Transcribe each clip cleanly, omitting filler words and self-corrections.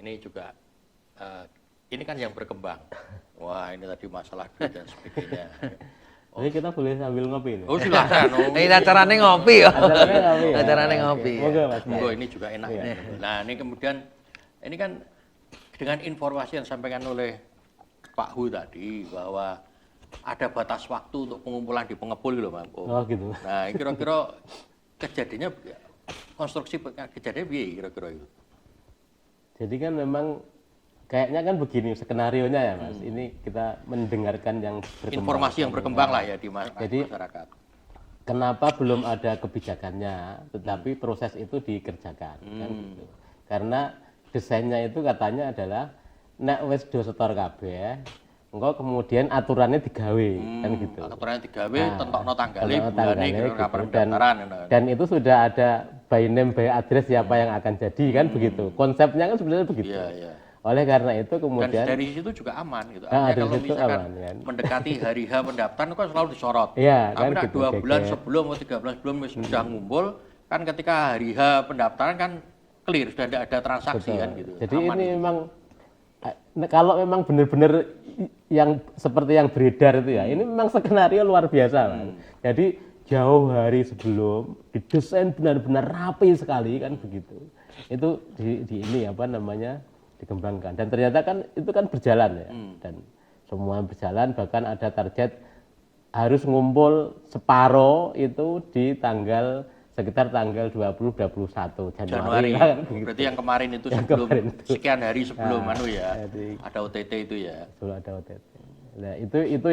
ini juga ini kan yang berkembang. Wah, ini tadi masalah duit dan sebagainya. Jadi kita boleh sambil ngopi nih. Oh, silakan. Ini acaranya ngopi ya. Acaranya ngopi. Acaranya ngopi. Moga Mas. Monggo, ini juga enak. Nah, ini kemudian ini kan dengan informasi yang disampaikan oleh Pak Hu tadi bahwa ada batas waktu untuk pengumpulan di pengepul gitu, Mas. Oh gitu. Nah, kira-kira kejadiannya konstruksi kejadiannya piye kira-kira itu? Jadi kan memang kayaknya kan begini skenarionya ya Mas. Ini kita mendengarkan yang berkembang. Informasi yang berkembang lah ya di Jadi, masyarakat. Kenapa belum ada kebijakannya, tetapi proses itu dikerjakan kan gitu. Karena desainnya itu katanya adalah nek wis do setor kabeh, engko kemudian aturannya digawe kan gitu. Aturannya digawe, tentokno tanggale, Tentokno bulane tanggale kira-kira gitu. pendaftaran. Dan itu sudah ada by name by address siapa yang akan jadi kan begitu. Konsepnya kan sebenarnya begitu. Iya, iya. Oleh karena itu Dan kemudian dari situ juga aman gitu. Ah, Artinya dari kalau situ misalkan aman, kan. mendekati hari H pendaftaran kan selalu disorot. Iya, Tapi kan nak gitu, 2 bulan geger. sebelum atau 3 bulan sebelum sudah ngumpul, kan ketika hari H pendaftaran kan clear, sudah ada transaksi betul. kan gitu. Jadi Aman ini gitu. memang kalau memang benar-benar yang seperti yang beredar itu ya, ini memang skenario luar biasa kan. Jadi jauh hari sebelum didesain benar-benar rapi sekali kan begitu. Itu di ini apa namanya dikembangkan dan ternyata kan itu kan berjalan ya dan semua berjalan bahkan ada target harus ngumpul separuh itu di sekitar tanggal 20-21 Januari kan begitu. Berarti yang kemarin itu Yang sebelum kemarin itu. sekian hari sebelum ya. jadi Ada OTT itu ya. sebelum ada OTT. Nah, itu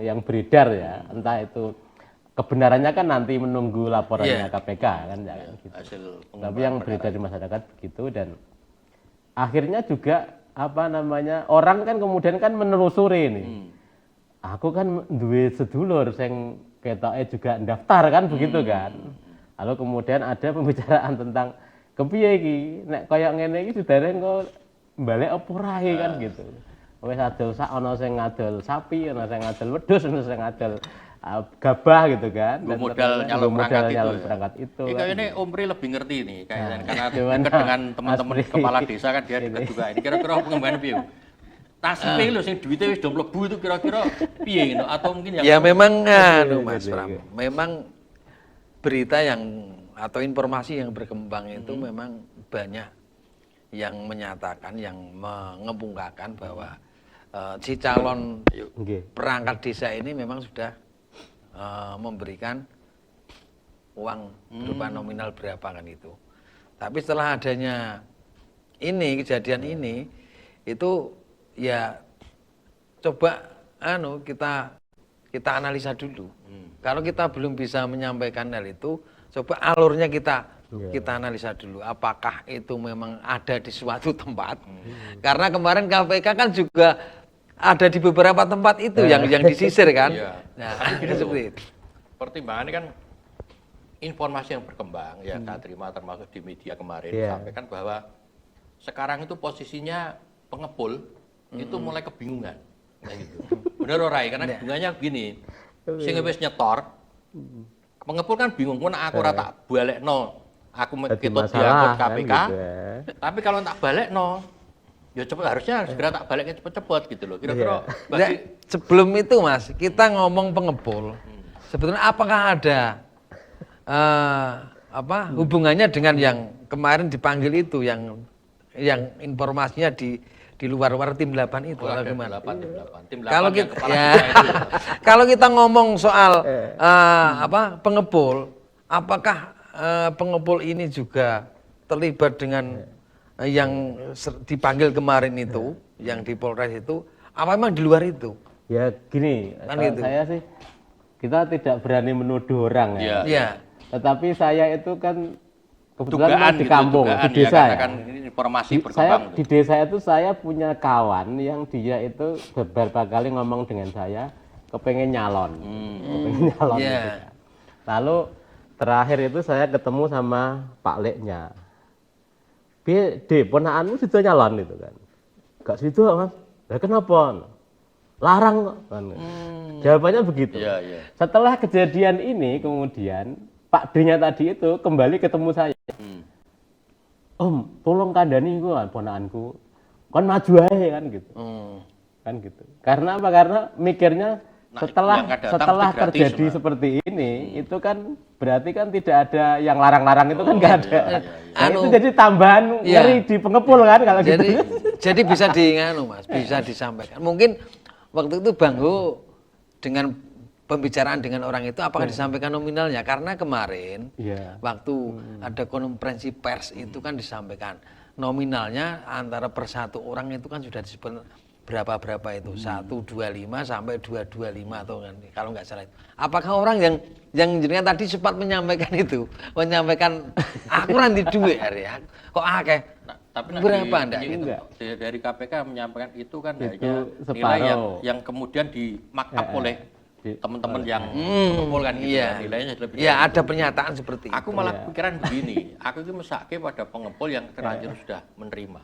yang beredar ya. Entah itu kebenarannya kan nanti menunggu laporannya KPK kan ya, gitu. Hasil Tapi yang beredar di masyarakat begitu dan akhirnya juga apa namanya orang kan kemudian kan menelusuri nih. Aku kan duwe sedulur sing ketoke juga daftar kan begitu kan. Lalu kemudian ada pembicaraan tentang kepiye iki nek kaya ngene iki sudare engko balik apa ora kan gitu. Wis adol ana sing ngadol sapi, ana sing ngadol wedhus, ana sing ngadol gabah gitu kan. Gue modal nyalon perangkat itu. Ini kayaknya Om Pri lebih ngerti nih, kayaknya karena gimana, dekat dengan teman-teman Mas Pri? kepala desa kan dia dekat juga. Ini kira-kira pengembangan piye? Nasibe lho sing duwite wis do mlebu itu kira-kira piye gitu atau mungkin yang Ya memang Mas Oke. Pram, memang berita yang atau informasi yang berkembang itu memang banyak yang menyatakan, yang mengemukakan bahwa si calon Nggih. perangkat desa ini memang sudah memberikan uang berupa nominal berapa kan itu. Tapi setelah adanya ini kejadian ini itu ya coba kita analisa dulu. Kalau kita belum bisa menyampaikan hal itu, coba alurnya kita analisa dulu. Apakah itu memang ada di suatu tempat? Karena kemarin KPK kan juga ada di beberapa tempat itu yang disisir kan. Iya. Nah, seperti itu. pertimbangannya kan informasi yang berkembang ya saya terima termasuk di media kemarin sampaikan bahwa sekarang itu posisinya pengepul itu mulai kebingungan. Nah, gitu. Bener ora karena kebingungannya begini. Sing wis nyetor pengepul kan bingung, aku ora tak balekno. Aku ketut diangkut KPK. Kan, gitu ya. Tapi kalau tak balekno ya cepet harusnya segera tak baliknya cepet-cepet gitu loh. Kira-kira Nah, sebelum itu Mas, kita ngomong pengepul. Sebetulnya apakah ada hubungannya dengan yang kemarin dipanggil itu yang informasinya di luar tim 8 itu atau gimana? Tim 8 Kalau yang kita kepala desa itu. kalau kita ngomong soal pengepul, apakah pengepul ini juga terlibat dengan yang dipanggil kemarin itu, yang di Polres itu, apa memang di luar itu? Ya gini, Kan kalau gitu. saya sih kita tidak berani menuduh orang ya. Iya. Tetapi saya itu kan kebetulan Dugaan di gitu, kampung, dugaan di ya, desa karena ya. kan ini informasi Saya berkembang. di desa itu saya punya kawan yang dia itu beberapa kali ngomong dengan saya kepengen nyalon, kepengen nyalon. Iya. gitu kan. Lalu terakhir itu saya ketemu sama Pak Leknya. Ponakanmu situ nyalon gitu kan. Gak situ Mas. Lah kenapa? Larang kok. Jawabannya begitu. Iya, iya. Setelah kejadian ini kemudian Pak D-nya tadi itu kembali ketemu saya. Om, tolong kandani iku ponakanku. Kon maju ae kan gitu. Kan gitu. Karena apa? Karena mikirnya setelah yang datang setelah itu gratis, terjadi seperti ini, itu kan berarti kan tidak ada yang larang-larang, itu kan nggak ada. Nah, itu jadi tambahan ngeri di pengepul kan kalau Jadi gitu. jadi bisa Mas, bisa disampaikan. Mungkin waktu itu Bang Ho dengan pembicaraan dengan orang itu apakah disampaikan nominalnya? Karena kemarin waktu ada konferensi pers itu kan disampaikan nominalnya antara per satu orang itu kan sudah disebut berapa itu 125 sampai 225 atau kan, kalau nggak salah itu. Apakah orang yang jenengan tadi sempat menyampaikan itu, menyampaikan aku nanti duit ya, kok akeh? Nah, tapi berapa Anda gitu? Dari KPK menyampaikan itu kan Itu hanya nilai separuh. yang kemudian di markup oleh teman-teman yang mengumpulkan gitu Iya. kan, nilainya lebih Iya, dari ada itu. pernyataan seperti itu. Aku malah pikiran begini, aku itu mesake pada pengepul yang terlanjur sudah menerima.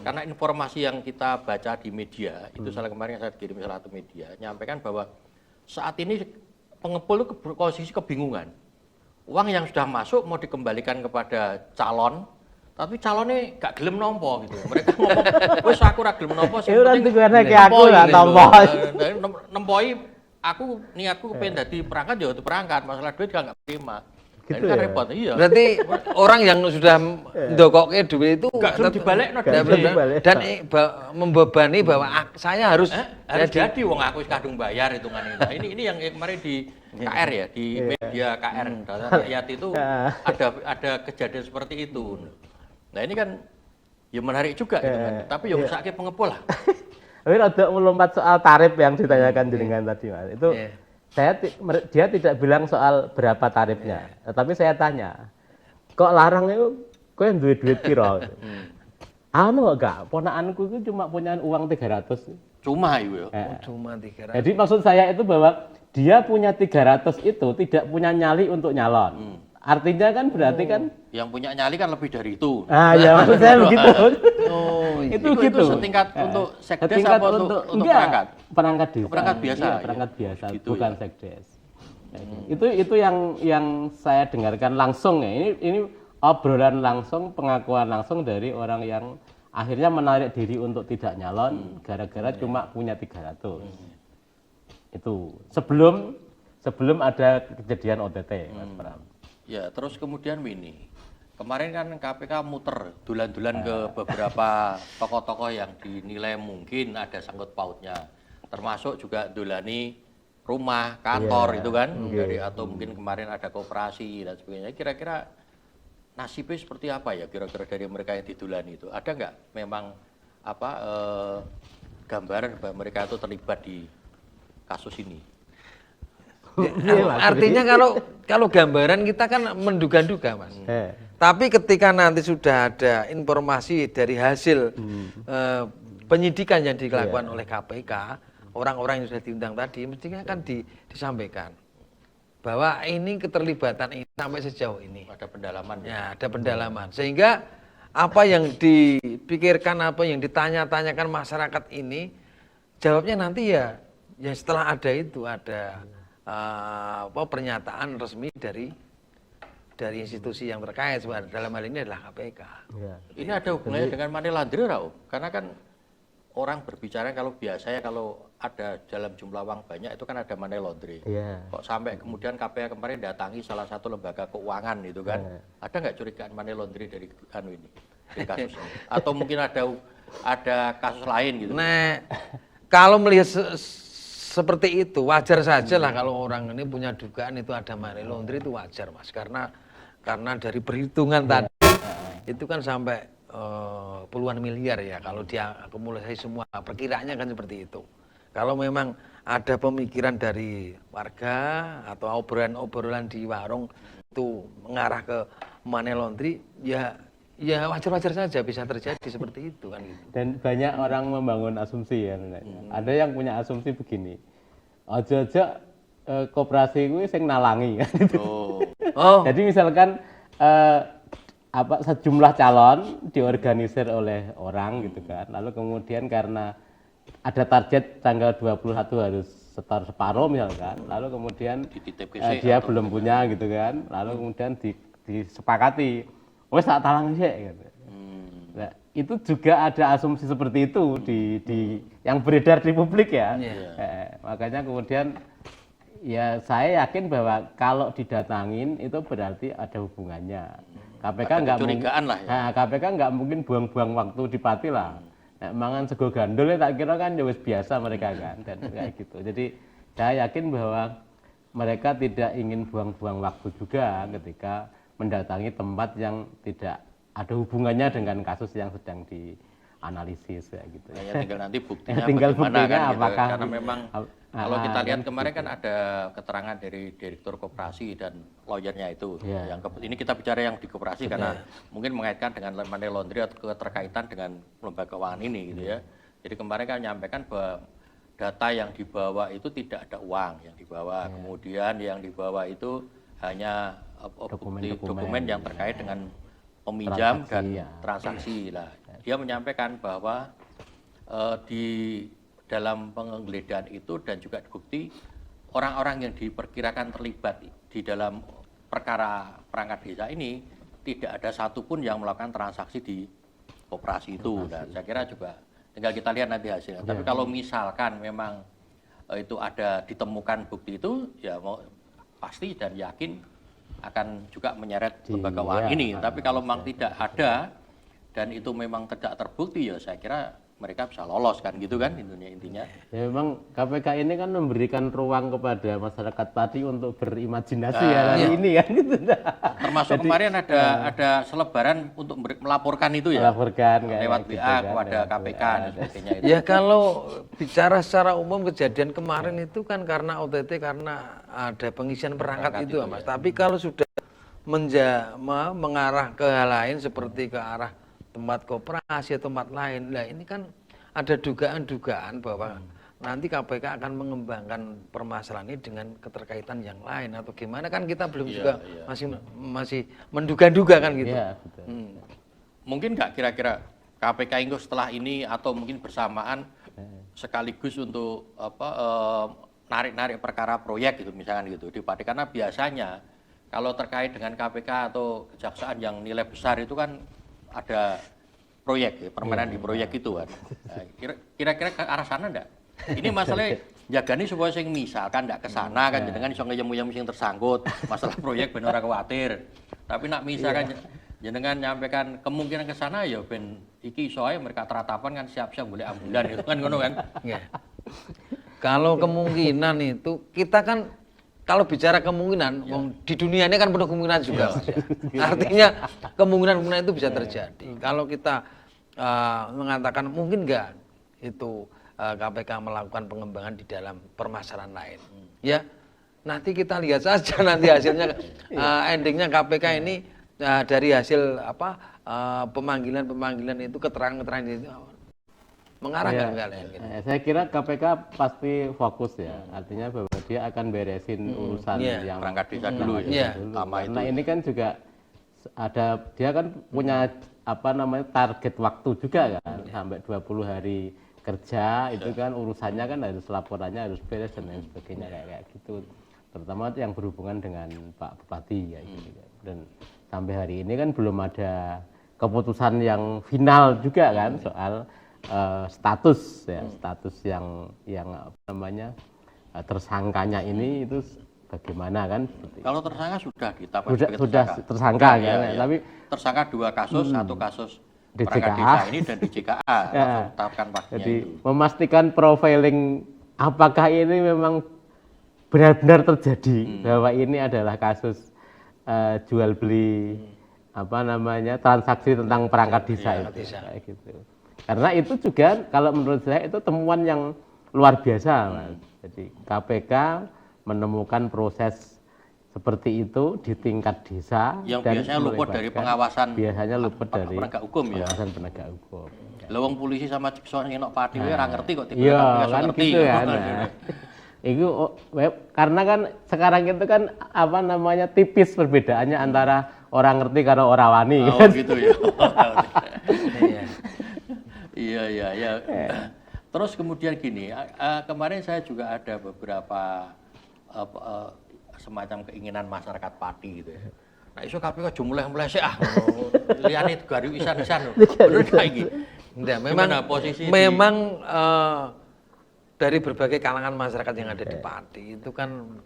Karena informasi yang kita baca di media, itu salah kemarin yang saya kirim salah satu media, nyampaikan bahwa saat ini pengepul itu posisi kebingungan. Uang yang sudah masuk mau dikembalikan kepada calon, tapi calonnya gak gelem nompo gitu. Mereka ngomong, wes aku ra gelem nompo, Itu nanti karena kayak aku lah nempoi, aku niatku kepengen dadi perangkat ya itu perangkat, masalah duit gak terima. Gitu Ini kan ya? repot, iya. Berarti orang yang sudah ndokoke duit itu Gak gelem dibalekno dan duit. dan membebani bahwa saya harus Harus jadi wong aku wis kadung bayar hitungan itu. Ini yang kemarin di KR ya, di media KR Data Rakyat itu ada kejadian seperti itu. Nah, ini kan ya menarik juga gitu kan. Tapi ya mesake pengepul lah. Tapi rada melompat soal tarif yang ditanyakan jenengan tadi, Mas. Itu dia tidak bilang soal berapa tarifnya, tapi saya tanya, kok larang itu kowe duit piro? Anu enggak, ponakanku itu cuma punya uang 300. Cuma itu ya. cuma 300. Jadi maksud saya itu bahwa dia punya 300 itu tidak punya nyali untuk nyalon. Artinya kan berarti kan Yang punya nyali kan lebih dari itu. ya maksud saya begitu. Itu gitu. setingkat untuk sekdes Setingkat apa untuk enggak, perangkat? perangkat desa. Perangkat biasa, Iya, ya. perangkat biasa, Gitu bukan ya. sekdes. Itu yang saya dengarkan langsung ya. Ini obrolan langsung, pengakuan langsung dari orang yang akhirnya menarik diri untuk tidak nyalon gara-gara cuma punya 300. Itu sebelum ada kejadian OTT, Mas Pram. Ya, terus kemudian ini. Kemarin kan KPK muter dulan-dulan ke beberapa tokoh-tokoh yang dinilai mungkin ada sangkut pautnya. Termasuk juga dulani rumah, kantor itu kan dari atau mungkin kemarin ada koperasi dan sebagainya. Kira-kira nasibnya seperti apa ya kira-kira dari mereka yang didulani itu? Ada nggak memang apa gambaran bahwa mereka itu terlibat di kasus ini? Artinya kalau gambaran kita kan menduga-duga, Mas. Tapi ketika nanti sudah ada informasi dari hasil penyidikan yang dilakukan oleh KPK, orang-orang yang sudah diundang tadi mestinya kan disampaikan bahwa ini keterlibatan ini sampai sejauh ini. Ada pendalaman. Ya, ada pendalaman. Sehingga apa yang dipikirkan, apa yang ditanya-tanyakan masyarakat ini, jawabnya nanti ya setelah ada itu ada pernyataan resmi dari institusi yang terkait, dalam hal ini adalah KPK. Ini ada hubungannya dengan money laundry, Raul? Karena kan orang berbicara kalau biasanya kalau ada dalam jumlah uang banyak itu kan ada money laundry. Kok sampai kemudian KPK kemarin datangi salah satu lembaga keuangan itu kan? Ada nggak curigaan money laundry dari kasus ini? Atau mungkin ada kasus lain gitu? Nah, kalau melihat seperti itu wajar saja lah kalau orang ini punya dugaan itu ada money laundry, itu wajar, Mas, karena dari perhitungan tadi itu kan sampai puluhan miliar ya kalau dia akumulasi semua, perkiraannya kan seperti itu. Kalau memang ada pemikiran dari warga atau obrolan-obrolan di warung itu mengarah ke money laundry, ya wajar-wajar saja bisa terjadi seperti itu kan gitu. Dan banyak orang membangun asumsi ya. Ada yang punya asumsi begini. Aja koperasi gue sing nalangi kan gitu. Jadi misalkan sejumlah calon diorganisir oleh orang gitu kan. Lalu kemudian karena ada target tanggal 21 harus setor separuh misalkan. Lalu kemudian dia belum punya gitu kan. Lalu kemudian disepakati wes tak talang sih gitu. itu juga ada asumsi seperti itu di yang beredar di publik ya. Makanya kemudian ya saya yakin bahwa kalau didatangin itu berarti ada hubungannya. KPK Ada nggak kecurigaan lah ya. Nah, KPK nggak mungkin buang-buang waktu di Pati lah. Nah, mangan sego gandul ya tak kira kan ya wis biasa mereka kan dan kayak gitu. Jadi saya yakin bahwa mereka tidak ingin buang-buang waktu juga ketika mendatangi tempat yang tidak ada hubungannya dengan kasus yang sedang dianalisis kayak gitu. Ya, tinggal nanti buktinya Tinggal bagaimana buktinya kan gitu. apakah Karena memang kalau kita lihat kemarin kan ada keterangan dari direktur koperasi dan lawyernya itu. Yang ini kita bicara yang di koperasi karena mungkin mengaitkan dengan money laundry atau keterkaitan dengan lembaga keuangan ini gitu ya. Jadi kemarin kan menyampaikan bahwa data yang dibawa itu tidak ada uang yang dibawa. Kemudian yang dibawa itu hanya dokumen yang terkait dengan peminjam dan transaksi lah. Dia menyampaikan bahwa di dalam penggeledahan itu dan juga bukti orang-orang yang diperkirakan terlibat di dalam perkara perangkat desa ini tidak ada satupun yang melakukan transaksi di koperasi itu. Dan saya kira juga tinggal kita lihat nanti hasilnya. Tapi kalau misalkan memang itu ada ditemukan bukti itu, ya mau pasti dan yakin akan juga menyeret lembaga keuangan ini. Tapi kalau memang tidak ada dan itu memang tidak terbukti, ya saya kira mereka bisa lolos kan gitu kan intinya. Ya memang KPK ini kan memberikan ruang kepada masyarakat Pati untuk berimajinasi ya ini kan gitu. Termasuk kemarin ada selebaran untuk melaporkan itu ya. Melaporkan lewat gitu WA kan, kepada KPK dan sebagainya itu. Ya kalau bicara secara umum kejadian kemarin itu kan karena OTT karena ada pengisian perangkat itu Mas. Tapi kalau sudah mengarah ke hal lain seperti ke arah tempat koperasi atau tempat lain, nah ini kan ada dugaan-dugaan bahwa nanti KPK akan mengembangkan permasalahan ini dengan keterkaitan yang lain atau gimana kan kita belum juga masih menduga-duga kan gitu. Iya, betul. Mungkin nggak kira-kira KPK itu setelah ini atau mungkin bersamaan sekaligus untuk narik-narik perkara proyek gitu misalkan gitu di Pati, karena biasanya kalau terkait dengan KPK atau kejaksaan yang nilai besar itu kan ada proyek ya, permainan di proyek itu kan. Nah, kira-kira ke arah sana enggak? Ini masalahnya jagani supaya sing misalkan enggak ke sana kan jenengan iso ngeyem-yem sing tersangkut masalah proyek ben ora kuwatir. Tapi nak misalkan jenengan nyampaikan kemungkinan ke sana ya ben iki iso ae mereka teratapan kan siap-siap golek ambulan itu kan ngono kan. Kalau kemungkinan itu kita kan kalau bicara kemungkinan, di dunia ini kan penuh kemungkinan juga, Mas, ya. Artinya kemungkinan itu bisa terjadi. Kalau kita mengatakan mungkin nggak itu KPK melakukan pengembangan di dalam permasalahan lain, ya nanti kita lihat saja nanti hasilnya, endingnya KPK ini dari hasil pemanggilan itu keterangan itu mengarah nggak kalian? Gitu. Saya kira KPK pasti fokus ya, artinya bahwa dia akan beresin urusan yang perangkat desa dulu ya. Karena ini kan juga ada dia kan punya target waktu juga kan, sampai 20 hari kerja itu kan urusannya kan harus laporannya harus beres dan lain sebagainya kayak gitu. Terutama yang berhubungan dengan Pak Bupati ya gitu. Dan sampai hari ini kan belum ada keputusan yang final juga kan soal status yang tersangkanya ini itu bagaimana kan? Kalau tersangka sudah ditetapkan sudah tersangka kan, tapi tersangka 2 kasus, 1 kasus perangkat desa ini dan di JKA tetapkan pastinya. Jadi memastikan profiling apakah ini memang benar-benar terjadi bahwa ini adalah kasus jual beli transaksi tentang perangkat desa itu kayak gitu. Karena itu juga kalau menurut saya itu temuan yang luar biasa, Mas. Jadi KPK menemukan proses seperti itu di tingkat desa yang dan biasanya luput dari pengawasan. Biasanya luput dari penegak hukum ya. Pengawasan penegak hukum. Lawang polisi sama Cikson ngenok Pati ora ngerti kok tiba kan ngerti. Gitu ya. Itu karena kan sekarang itu kan tipis perbedaannya antara orang ngerti karena orang wani. Oh kan? Gitu ya. Iya. Terus kemudian gini, kemarin saya juga ada beberapa semacam keinginan masyarakat Pati gitu ya. Nek iso KPK aja mulai-mulai sik liyane garu isan-isan lho. Bener gak iki? Enggak, memang Gimana posisi memang dari berbagai kalangan masyarakat yang ada di Pati itu kan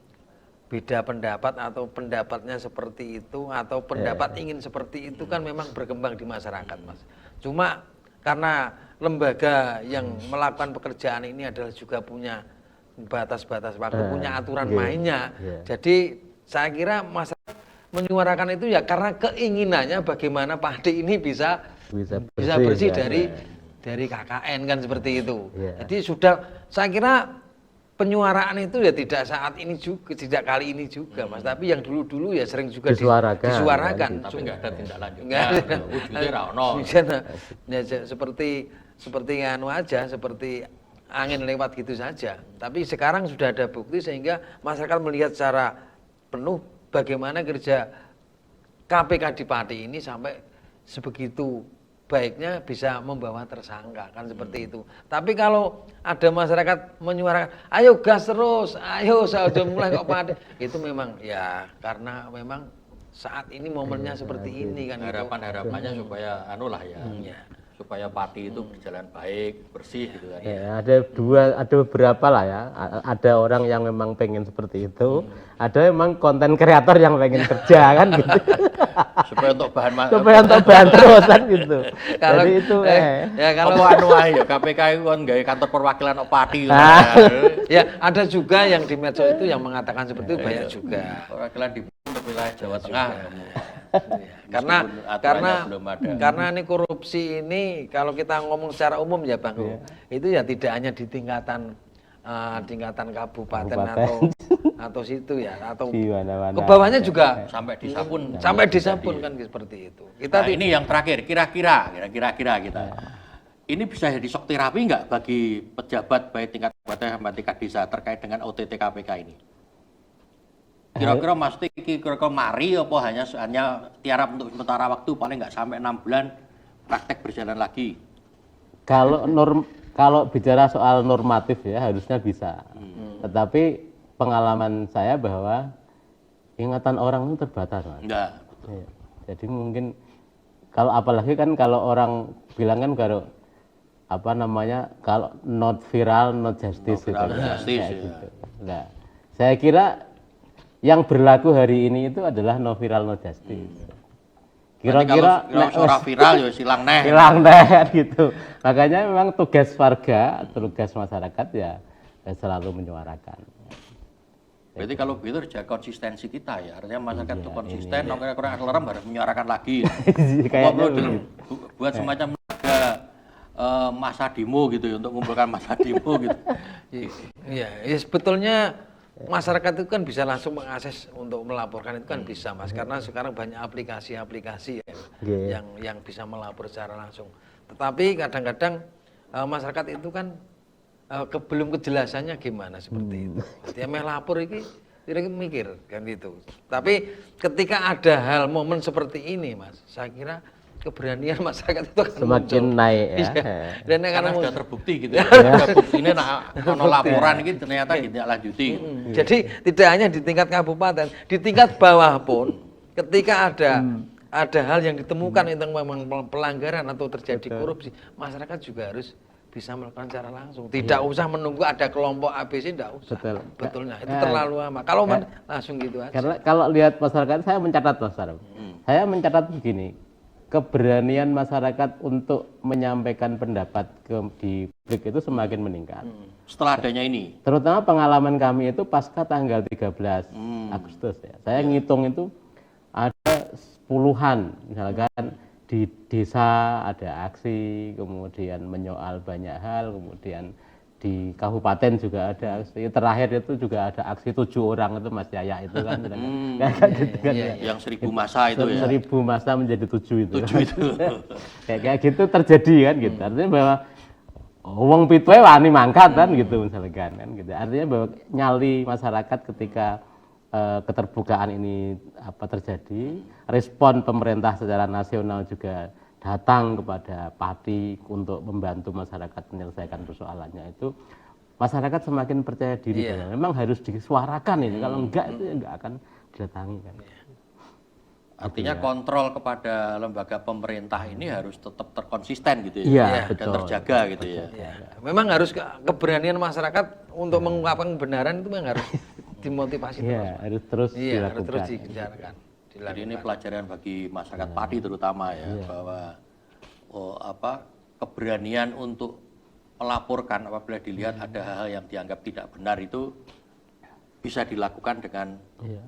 beda pendapat atau pendapatnya seperti itu atau pendapat ingin seperti itu kan memang berkembang di masyarakat, Mas. Cuma karena lembaga yang melakukan pekerjaan ini adalah juga punya batas-batas waktu, punya aturan mainnya. Jadi saya kira masyarakat menyuarakan itu ya karena keinginannya bagaimana Pati ini bisa bersih dari KKN kan seperti itu. Jadi sudah saya kira penyuaraan itu ya tidak saat ini juga, tidak kali ini juga, Mas. Tapi yang dulu-dulu ya sering juga disuarakan. Tapi enggak ada tindak lanjut. Enggak ada. Wujudnya ra ono. Ya, seperti anu aja, seperti angin lewat gitu saja. Tapi sekarang sudah ada bukti sehingga masyarakat melihat secara penuh bagaimana kerja KPK di Pati ini sampai sebegitu baiknya bisa membawa tersangka kan seperti itu. Tapi kalau ada masyarakat menyuarakan, ayo gas terus, ayo saya udah mulai kok Pati, itu memang ya karena memang saat ini momennya seperti ini kan. Harapannya supaya anulah ya. Supaya Pati itu berjalan baik, bersih gitu kan. Ya, ada beberapa lah ya. Ada orang yang memang pengen seperti itu, ada memang konten kreator yang pengen kerja kan gitu. Supaya untuk bahan terus kan gitu. Kalau, jadi itu ya kalau anu ae ya KPK itu kan gawe kantor perwakilan Pati. Ya, ada juga yang di medsos itu yang mengatakan seperti itu banyak juga. Perwakilan di wilayah Jawa Tengah. Karena ini korupsi ini kalau kita ngomong secara umum ya Bang, itu ya tidak hanya di tingkatan kabupaten atau situ ya, atau ke bawahnya juga sampai desa pun kan seperti itu. Ini yang terakhir kira-kira kita. Ini bisa jadi shock terapi nggak bagi pejabat baik tingkat kabupaten sampai tingkat desa terkait dengan OTT KPK ini? Kira-kira maksudnya kira-kira mari apa hanya tiarap untuk sementara waktu paling nggak sampai 6 bulan praktek berjalan lagi. Kalau bicara soal normatif ya harusnya bisa. Tetapi pengalaman saya bahwa ingatan orang itu terbatas, Mas. Enggak. Ya, jadi mungkin kalau apalagi kan kalau orang bilang kan kalau not viral not justice gitu. Gitu. Nah, saya kira yang berlaku hari ini itu adalah no viral no justice. Kira-kira ora viral ya silang neh gitu. Makanya memang tugas warga, tugas masyarakat ya selalu menyuarakan. Berarti kalau begitu jaga konsistensi kita ya. Artinya masyarakat itu konsisten, kira-kira alarm harus menyuarakan lagi. Buat semacam masa demo gitu ya, untuk mengumpulkan masa demo gitu. Iya, sebetulnya masyarakat itu kan bisa langsung mengakses untuk melaporkan itu kan bisa, Mas, karena sekarang banyak aplikasi-aplikasi ya, yang bisa melapor secara langsung. Tetapi kadang-kadang masyarakat itu kan belum kejelasannya gimana seperti itu. Dia melapor ini kira-kira mikir kan gitu. Tapi ketika ada hal momen seperti ini, Mas, saya kira keberanian masyarakat itu akan semakin muncul. naik ya. Dan karena sudah terbukti gitu ya. Buktinya ono laporan ini ternyata tidak lanjuti. Jadi tidak hanya di tingkat kabupaten, di tingkat bawah pun ketika ada hal yang ditemukan tentang memang pelanggaran atau terjadi korupsi, masyarakat juga harus bisa melakukan secara langsung. Tidak usah menunggu ada kelompok ABC, tidak usah. Betulnya itu terlalu lama. Kalau langsung gitu aja. Karena kalau lihat masyarakat, saya mencatat, Mas Sarif. Saya mencatat begini, keberanian masyarakat untuk menyampaikan pendapat di publik itu semakin meningkat. Setelah adanya ini? Terutama pengalaman kami itu pasca tanggal 13 Agustus ya. Saya ngitung itu ada puluhan, misalkan di desa ada aksi, kemudian menyoal banyak hal, kemudian di kabupaten juga ada aksi. Terakhir itu juga ada aksi 7 orang itu Mas Yaya itu kan. Gitu kan ya. Yang 1000 masa itu ya. 1000 masa menjadi 7 itu. 7 itu. kayak gitu terjadi kan gitu. Artinya bahwa wong pitwe wani mangkat kan gitu misalkan kan gitu. Artinya bahwa nyali masyarakat ketika keterbukaan ini terjadi, respon pemerintah secara nasional juga datang kepada Pati untuk membantu masyarakat menyelesaikan persoalannya itu, masyarakat semakin percaya diri. Memang harus disuarakan ini, kalau enggak itu enggak akan didatangi kan. Artinya kontrol kepada lembaga pemerintah ini harus tetap terkonsisten gitu Iya, ya, dan betul. terjaga gitu ya. Ya, memang harus keberanian masyarakat untuk mengungkapkan kebenaran itu memang harus dimotivasi terus. Iya, harus terus Iya, harus terus dilakukan. digencarkan. Jadi ini pelajaran bagi masyarakat Pati terutama ya, bahwa keberanian untuk melaporkan apabila dilihat ada hal yang dianggap tidak benar itu bisa dilakukan dengan Iya.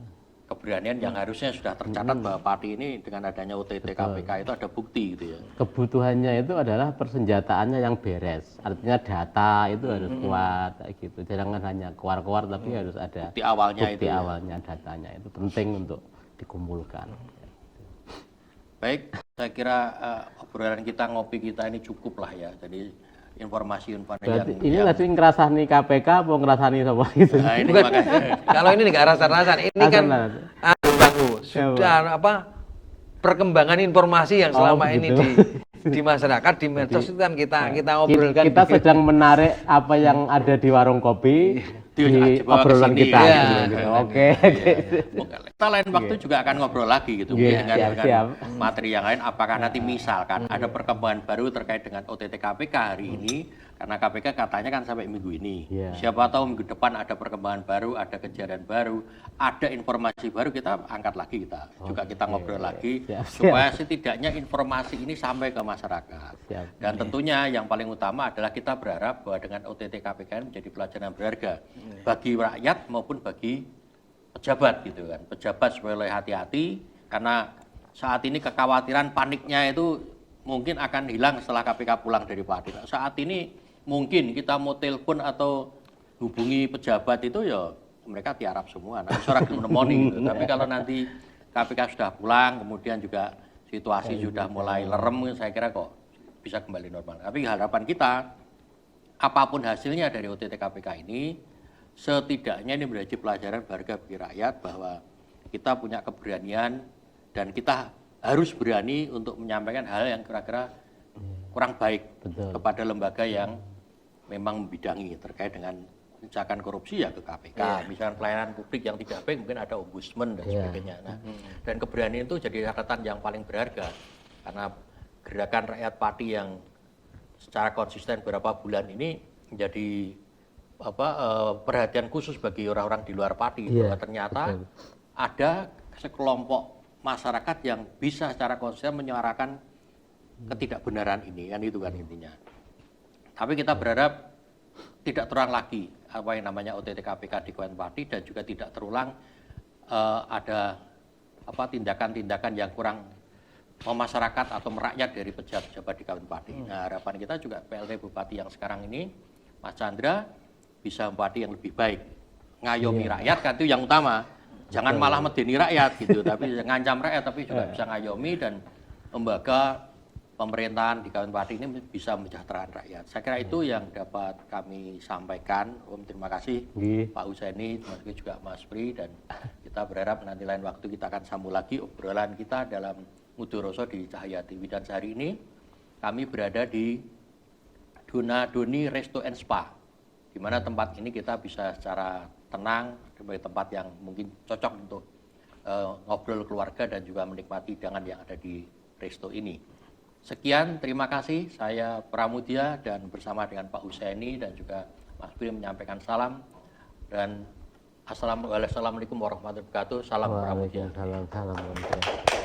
keberanian yang harusnya sudah tercatat bahwa Pati ini dengan adanya OTT KPK itu ada bukti gitu ya. Kebutuhannya itu adalah persenjataannya yang beres. Artinya data itu harus kuat kayak gitu. Jangan hanya keluar-keluar tapi harus ada Bukti awalnya bukti itu ya. awalnya datanya. Itu penting untuk dikumpulkan. Baik, saya kira obrolan kita ngopi kita ini cukup lah ya. Jadi informasi-informasi Berarti yang ini masih ngerasani KPK apa ngerasani sama gitu? nah, ini makanya Kalau ini nggak rasa-rasan, ini kan Bang Bu, sudah perkembangan informasi yang selama ini di masyarakat, di medsos itu kan kita obrolkan. Kita sedang menarik apa yang ada di warung kopi di dibawa ke obrolan sini. kita. Ya. Gitu. Oke. Kita lain waktu juga akan ngobrol lagi gitu Iya, dengan siap. materi yang lain. Apakah nanti misalkan ada perkembangan baru terkait dengan OTT KPK hari ini, karena KPK katanya kan sampai minggu ini. Iya. Siapa tahu minggu depan ada perkembangan baru, ada kejadian baru, ada informasi baru, kita angkat lagi kita ngobrol lagi Siap. supaya setidaknya informasi ini sampai ke masyarakat. Siap. Dan tentunya yang paling utama adalah kita berharap bahwa dengan OTT KPK ini menjadi pelajaran berharga bagi rakyat maupun bagi pejabat gitu kan. Pejabat supaya hati-hati karena saat ini kekhawatiran paniknya itu mungkin akan hilang setelah KPK pulang dari Pati. Saat ini mungkin kita mau telepon atau hubungi pejabat itu ya mereka tiarap semua. Nah, suara menemoni gitu. Tapi kalau nanti KPK sudah pulang, kemudian juga situasi sudah mulai lerem, saya kira kok bisa kembali normal. Tapi harapan kita, apapun hasilnya dari OTT KPK ini, setidaknya ini menjadi pelajaran berharga bagi rakyat bahwa kita punya keberanian dan kita harus berani untuk menyampaikan hal yang kira-kira kurang baik kepada lembaga yang memang membidangi terkait dengan pencegahan korupsi ya ke KPK. Misalkan pelayanan publik yang tidak baik mungkin ada ombudsman dan sebagainya. Nah, dan keberanian itu jadi catatan yang paling berharga karena gerakan rakyat Pati yang secara konsisten beberapa bulan ini menjadi perhatian khusus bagi orang-orang di luar Pati bahwa ternyata ada sekelompok masyarakat yang bisa secara konsisten menyuarakan ketidakbenaran ini kan itu kan intinya. Tapi kita berharap tidak terulang lagi apa yang namanya OTT KPK di Kabupaten Pati dan juga tidak terulang ada tindakan-tindakan yang kurang memasyarakat atau merakyat dari pejabat-pejabat di Kabupaten Pati. Nah, harapan kita juga PLT Bupati yang sekarang ini Mas Chandra bisa Bupati yang lebih baik. Ngayomi rakyat kan itu yang utama. Jangan malah medeni rakyat gitu, tapi ngancam rakyat tapi juga bisa ngayomi dan lembaga pemerintahan di Kabupaten Pati ini bisa mensejahterakan rakyat. Saya kira itu yang dapat kami sampaikan. Om, terima kasih Pak Husaini, terima kasih juga Mas Pri, dan kita berharap nanti lain waktu kita akan sambung lagi obrolan kita dalam Ngudoroso di Cahaya TV. Dan sehari ini kami berada di Doni Resto and Spa, di mana tempat ini kita bisa secara tenang, sebagai tempat yang mungkin cocok untuk ngobrol keluarga dan juga menikmati hidangan yang ada di resto ini. Sekian, terima kasih. Saya Pramudia dan bersama dengan Pak Husaini dan juga Mas Pri menyampaikan salam dan assalamualaikum warahmatullahi wabarakatuh. Salam Pramudia. Waalaikumsalam.